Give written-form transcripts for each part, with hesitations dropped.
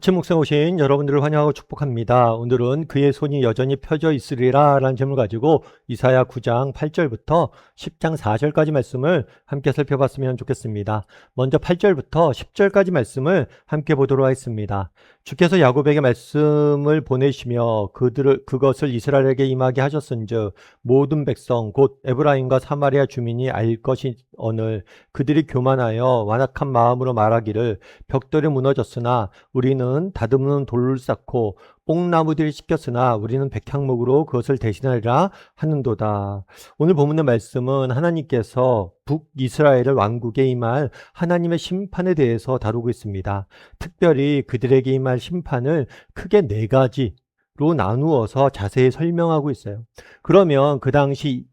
거친 묵상 오신 여러분들을 환영하고 축복합니다. 오늘은 그의 손이 여전히 펴져 있으리라 라는 제목을 가지고 이사야 9장 8절부터 10장 4절까지 말씀을 함께 살펴봤으면 좋겠습니다. 먼저 8절부터 10절까지 말씀을 함께 보도록 하겠습니다. 주께서 야곱에게 말씀을 보내시며 그것을 이스라엘에게 임하게 하셨은즉 모든 백성 곧 에브라임과 사마리아 주민이 알 것이오늘 그들이 교만하여 완악한 마음으로 말하기를 벽돌이 무너졌으나 우리는 다듬는 돌을 쌓고 뽕나무들이 씻겼으나 우리는 백향목으로 그것을 대신하리라 하는도다. 오늘 본문의 말씀은 하나님께서 북이스라엘을 왕국에 임할 하나님의 심판에 대해서 다루고 있습니다. 특별히 그들에게 임할 심판을 크게 네 가지로 나누어서 자세히 설명하고 있어요. 그러면 그 당시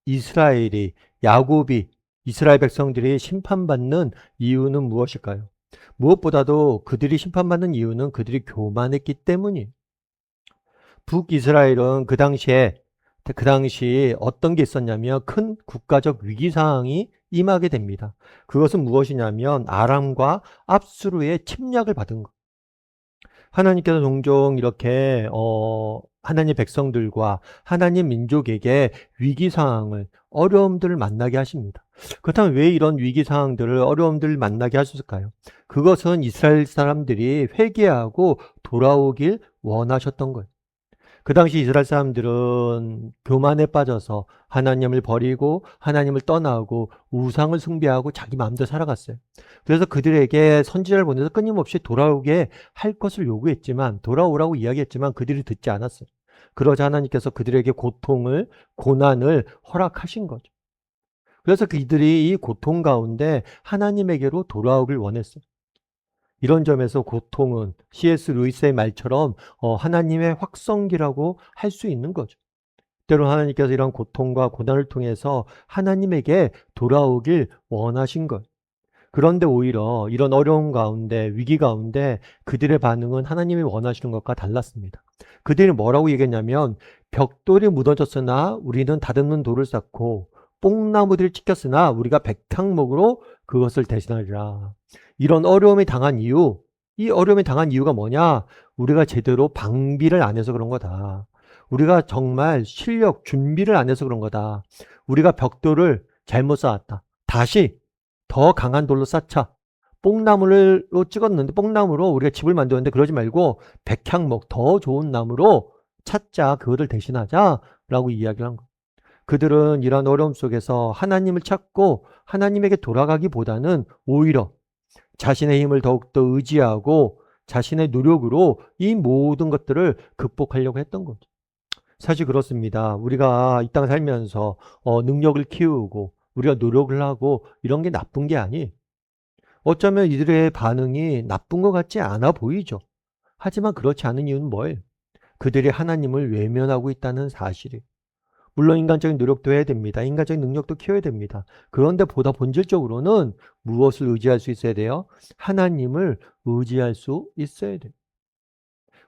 이스라엘이 야곱이 이스라엘 백성들이 심판받는 이유는 무엇일까요? 무엇보다도 그들이 심판받는 이유는 그들이 교만했기 때문이에요. 북이스라엘은 그 당시 어떤 게 있었냐면 큰 국가적 위기 상황이 임하게 됩니다. 그것은 무엇이냐면 아람과 압수르의 침략을 받은 것. 하나님께서 종종 이렇게 하나님 백성들과 하나님 민족에게 위기 상황을 어려움들을 만나게 하십니다. 그렇다면 왜 이런 위기 상황들을 어려움들을 만나게 하셨을까요? 그것은 이스라엘 사람들이 회개하고 돌아오길 원하셨던 거예요. 그 당시 이스라엘 사람들은 교만에 빠져서 하나님을 버리고 하나님을 떠나고 우상을 숭배하고 자기 마음대로 살아갔어요. 그래서 그들에게 선지자를 보내서 끊임없이 돌아오게 할 것을 요구했지만 돌아오라고 이야기했지만 그들이 듣지 않았어요. 그러자 하나님께서 그들에게 고난을 허락하신 거죠. 그래서 그들이 이 고통 가운데 하나님에게로 돌아오길 원했어요. 이런 점에서 고통은 C.S. 루이스의 말처럼 하나님의 확성기라고 할 수 있는 거죠. 때로 하나님께서 이런 고통과 고난을 통해서 하나님에게 돌아오길 원하신 것. 그런데 오히려 이런 어려움 가운데 위기 가운데 그들의 반응은 하나님이 원하시는 것과 달랐습니다. 그들이 뭐라고 얘기했냐면 벽돌이 무너졌으나 우리는 다듬는 돌을 쌓고 뽕나무들을 찍혔으나 우리가 백향목으로 그것을 대신하리라. 이런 어려움이 당한 이유, 이 어려움이 당한 이유가 뭐냐? 우리가 제대로 방비를 안 해서 그런 거다. 우리가 정말 준비를 안 해서 그런 거다. 우리가 벽돌을 잘못 쌓았다. 다시 더 강한 돌로 쌓자. 뽕나무로 찍었는데 뽕나무로 우리가 집을 만들었는데 그러지 말고 백향목 더 좋은 나무로 찾자. 그거를 대신하자 라고 이야기를 한 거예요. 그들은 이런 어려움 속에서 하나님을 찾고 하나님에게 돌아가기보다는 오히려 자신의 힘을 더욱더 의지하고 자신의 노력으로 이 모든 것들을 극복하려고 했던 거죠. 사실 그렇습니다. 우리가 이 땅 살면서 능력을 키우고 우리가 노력을 하고 이런 게 나쁜 게 아니에요. 어쩌면 이들의 반응이 나쁜 것 같지 않아 보이죠. 하지만 그렇지 않은 이유는 뭐예요? 그들이 하나님을 외면하고 있다는 사실이에요. 물론 인간적인 노력도 해야 됩니다. 인간적인 능력도 키워야 됩니다. 그런데 보다 본질적으로는 무엇을 의지할 수 있어야 돼요? 하나님을 의지할 수 있어야 돼요.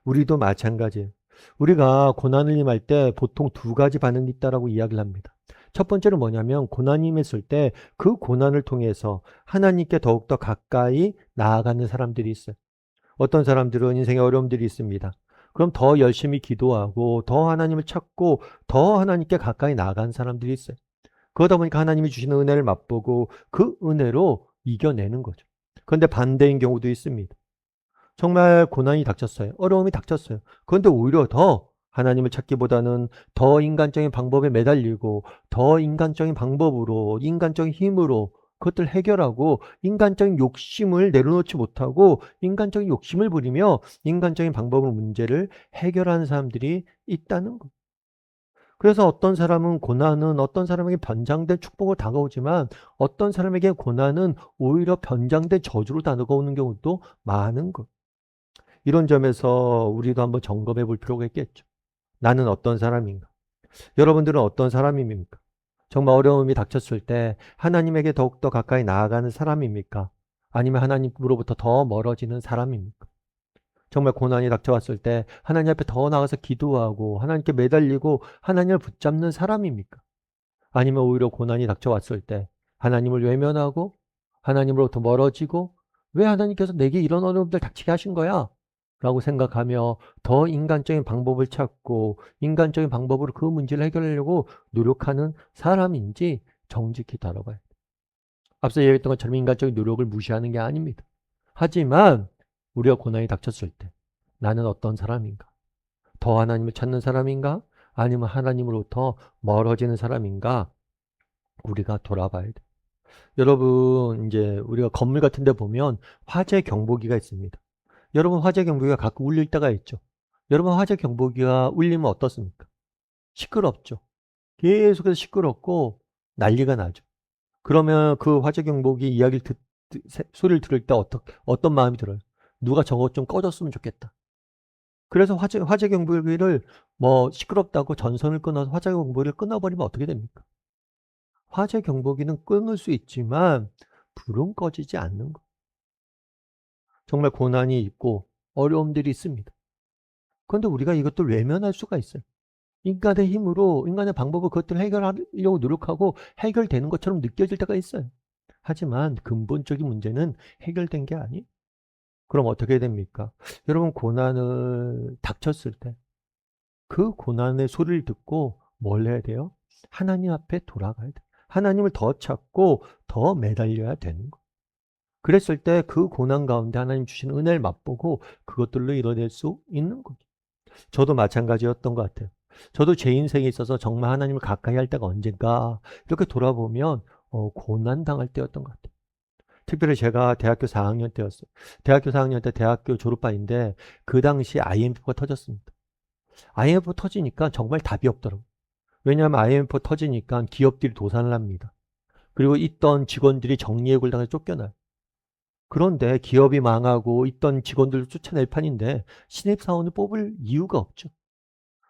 우리도 마찬가지예요. 우리가 고난을 임할 때 보통 두 가지 반응이 있다라고 이야기를 합니다. 첫 번째는 뭐냐면 고난이 임했을 때 그 고난을 통해서 하나님께 더욱더 가까이 나아가는 사람들이 있어요. 어떤 사람들은 인생에 어려움들이 있습니다. 그럼 더 열심히 기도하고 더 하나님을 찾고 더 하나님께 가까이 나아가는 사람들이 있어요. 그러다 보니까 하나님이 주시는 은혜를 맛보고 그 은혜로 이겨내는 거죠. 그런데 반대인 경우도 있습니다. 정말 고난이 닥쳤어요. 어려움이 닥쳤어요. 그런데 오히려 더 하나님을 찾기보다는 더 인간적인 방법에 매달리고 더 인간적인 방법으로 인간적인 힘으로 그것들 해결하고 인간적인 욕심을 내려놓지 못하고 인간적인 욕심을 부리며 인간적인 방법으로 문제를 해결하는 사람들이 있다는 것. 그래서 어떤 사람은 고난은 어떤 사람에게 변장된 축복으로 다가오지만 어떤 사람에게 고난은 오히려 변장된 저주로 다가오는 경우도 많은 것. 이런 점에서 우리도 한번 점검해 볼 필요가 있겠죠. 나는 어떤 사람인가? 여러분들은 어떤 사람입니까? 정말 어려움이 닥쳤을 때 하나님에게 더욱더 가까이 나아가는 사람입니까? 아니면 하나님으로부터 더 멀어지는 사람입니까? 정말 고난이 닥쳐왔을 때 하나님 앞에 더 나가서 기도하고 하나님께 매달리고 하나님을 붙잡는 사람입니까? 아니면 오히려 고난이 닥쳐왔을 때 하나님을 외면하고 하나님으로부터 멀어지고 왜 하나님께서 내게 이런 어려움들 닥치게 하신 거야? 라고 생각하며 더 인간적인 방법을 찾고 인간적인 방법으로 그 문제를 해결하려고 노력하는 사람인지 정직히 다뤄봐야 돼요. 앞서 얘기했던 것처럼 인간적인 노력을 무시하는 게 아닙니다. 하지만 우리가 고난이 닥쳤을 때 나는 어떤 사람인가? 더 하나님을 찾는 사람인가? 아니면 하나님으로부터 멀어지는 사람인가? 우리가 돌아봐야 돼. 여러분, 이제 우리가 건물 같은 데 보면 화재 경보기가 있습니다. 여러분, 화재 경보기가 가끔 울릴 때가 있죠. 여러분, 화재 경보기가 울리면 어떻습니까? 시끄럽죠. 계속해서 시끄럽고 난리가 나죠. 그러면 그 화재 경보기 이야기를 소리를 들을 때 어떤 마음이 들어요? 누가 저것 좀 꺼졌으면 좋겠다. 그래서 화재 경보기를 뭐 시끄럽다고 전선을 끊어서 화재 경보기를 끊어버리면 어떻게 됩니까? 화재 경보기는 끊을 수 있지만 불은 꺼지지 않는 거. 정말 고난이 있고 어려움들이 있습니다. 그런데 우리가 이것들 외면할 수가 있어요. 인간의 힘으로, 인간의 방법으로 그것들을 해결하려고 노력하고 해결되는 것처럼 느껴질 때가 있어요. 하지만 근본적인 문제는 해결된 게 아니에요. 그럼 어떻게 됩니까? 여러분, 고난을 닥쳤을 때 그 고난의 소리를 듣고 뭘 해야 돼요? 하나님 앞에 돌아가야 돼요. 하나님을 더 찾고 더 매달려야 되는 거. 그랬을 때 그 고난 가운데 하나님 주신 은혜를 맛보고 그것들로 이뤄낼 수 있는 거죠. 저도 마찬가지였던 것 같아요. 저도 제 인생에 있어서 정말 하나님을 가까이 할 때가 언젠가 이렇게 돌아보면 고난 당할 때였던 것 같아요. 특별히 제가 대학교 4학년 때였어요. 대학교 4학년 때 대학교 졸업반인데 그 당시 IMF가 터졌습니다. IMF 터지니까 정말 답이 없더라고요. 왜냐하면 IMF 터지니까 기업들이 도산을 합니다. 그리고 있던 직원들이 정리해고를 당해서 쫓겨나요. 그런데 기업이 망하고 있던 직원들을 쫓아낼 판인데 신입사원을 뽑을 이유가 없죠.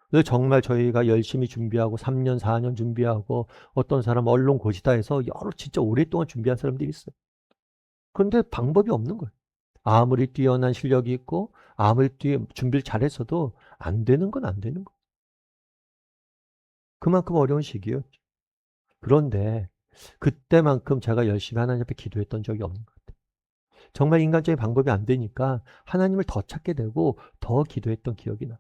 그래서 정말 저희가 열심히 준비하고 3년, 4년 준비하고 어떤 사람 언론 고시다 해서 여러 진짜 오랫동안 준비한 사람들이 있어요. 그런데 방법이 없는 거예요. 아무리 뛰어난 실력이 있고 아무리 준비를 잘했어도 안 되는 건 안 되는 거예요. 그만큼 어려운 시기였죠. 그런데 그때만큼 제가 열심히 하나님 앞에 기도했던 적이 없는 것 같아요. 정말 인간적인 방법이 안 되니까 하나님을 더 찾게 되고 더 기도했던 기억이 나요.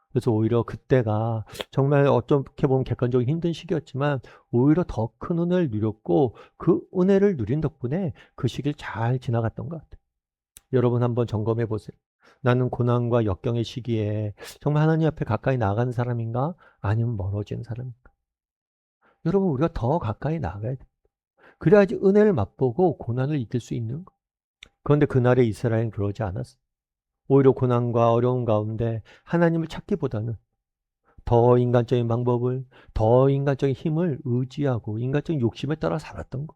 그래서 오히려 그때가 정말 어떻게 보면 객관적으로 힘든 시기였지만 오히려 더 큰 은혜를 누렸고 그 은혜를 누린 덕분에 그 시기를 잘 지나갔던 것 같아요. 여러분 한번 점검해 보세요. 나는 고난과 역경의 시기에 정말 하나님 앞에 가까이 나가는 사람인가? 아니면 멀어지는 사람인가? 여러분, 우리가 더 가까이 나가야 돼요. 그래야지 은혜를 맛보고 고난을 이길 수 있는 거. 그런데 그날의 이스라엘은 그러지 않았어요. 오히려 고난과 어려움 가운데 하나님을 찾기보다는 더 인간적인 방법을, 더 인간적인 힘을 의지하고 인간적인 욕심에 따라 살았던 거.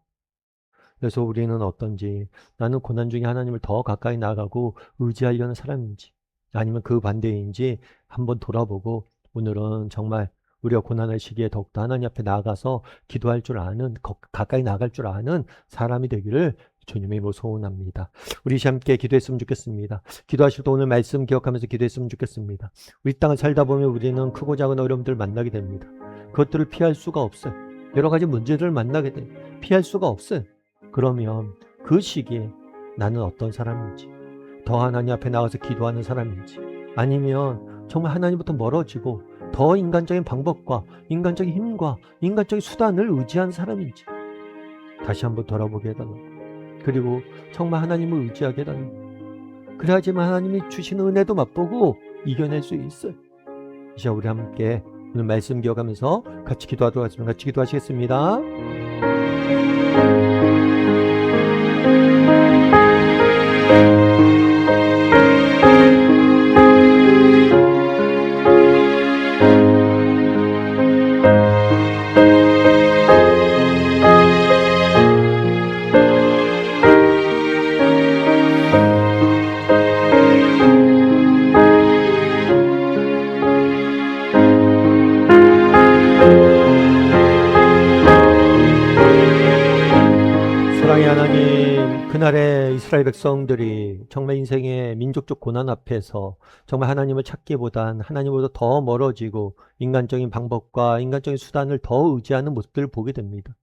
그래서 우리는 어떤지, 나는 고난 중에 하나님을 더 가까이 나가고 의지하려는 사람인지, 아니면 그 반대인지 한번 돌아보고 오늘은 정말 우리가 고난의 시기에 더욱더 하나님 앞에 나아가서 기도할 줄 아는, 가까이 나갈 줄 아는 사람이 되기를 주님의 이름으로 소원합니다. 우리 함께 기도했으면 좋겠습니다. 기도하실 때 오늘 말씀 기억하면서 기도했으면 좋겠습니다. 우리 땅을 살다 보면 우리는 크고 작은 어려움들을 만나게 됩니다. 그것들을 피할 수가 없어요. 여러 가지 문제들을 만나게 돼요. 피할 수가 없어요. 그러면 그 시기에 나는 어떤 사람인지, 더 하나님 앞에 나가서 기도하는 사람인지, 아니면 정말 하나님부터 멀어지고 더 인간적인 방법과 인간적인 힘과 인간적인 수단을 의지한 사람인지 다시 한번 돌아보게 해달라고. 그리고 정말 하나님을 의지하게 해달라고. 그래야지만 하나님이 주신 은혜도 맛보고 이겨낼 수 있어요. 이제 우리 함께 오늘 말씀 기억하면서 같이 기도하도록 하겠습니다. 같이 기도하시겠습니다. 사랑의 하나님, 그날의 이스라엘 백성들이 정말 인생의 민족적 고난 앞에서 정말 하나님을 찾기보단 하나님보다 더 멀어지고 인간적인 방법과 인간적인 수단을 더 의지하는 모습들을 보게 됩니다.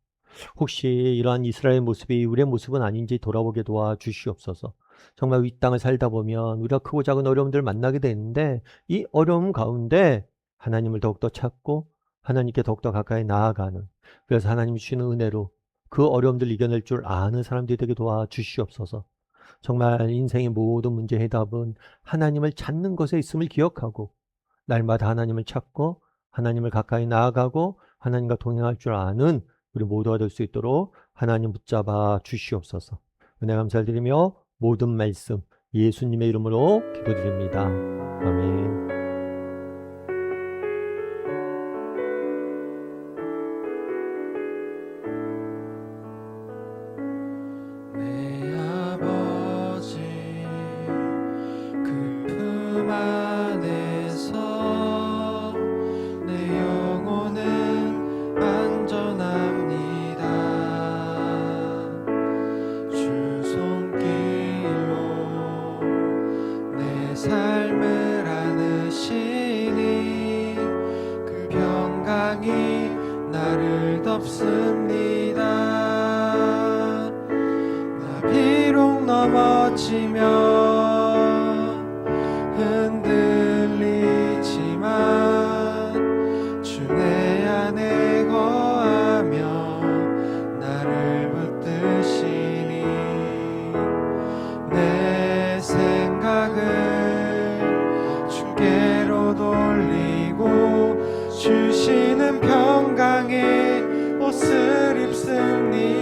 혹시 이러한 이스라엘 모습이 우리의 모습은 아닌지 돌아보게 도와주시옵소서. 정말 이 땅을 살다 보면 우리가 크고 작은 어려움들을 만나게 되는데 이 어려움 가운데 하나님을 더욱더 찾고 하나님께 더욱더 가까이 나아가는, 그래서 하나님이 주시는 은혜로 그 어려움들을 이겨낼 줄 아는 사람들이 되게 도와주시옵소서. 정말 인생의 모든 문제 해답은 하나님을 찾는 것에 있음을 기억하고 날마다 하나님을 찾고 하나님을 가까이 나아가고 하나님과 동행할 줄 아는 우리 모두가 될 수 있도록 하나님 붙잡아 주시옵소서. 은혜 감사드리며 모든 말씀 예수님의 이름으로 기도드립니다. 아멘. 내 아버지 그 품 안에서 내 영혼은 안전합니다. 주 손길로 내 삶을 안으시니 그 평강이 나를 덮습니다. 나 비록 넘어지며 흔들리지만 주 내 안에 거하며 나를 붙드시니 내 생각을 주께로 돌리고 주시는 평강의 옷을 입습니다.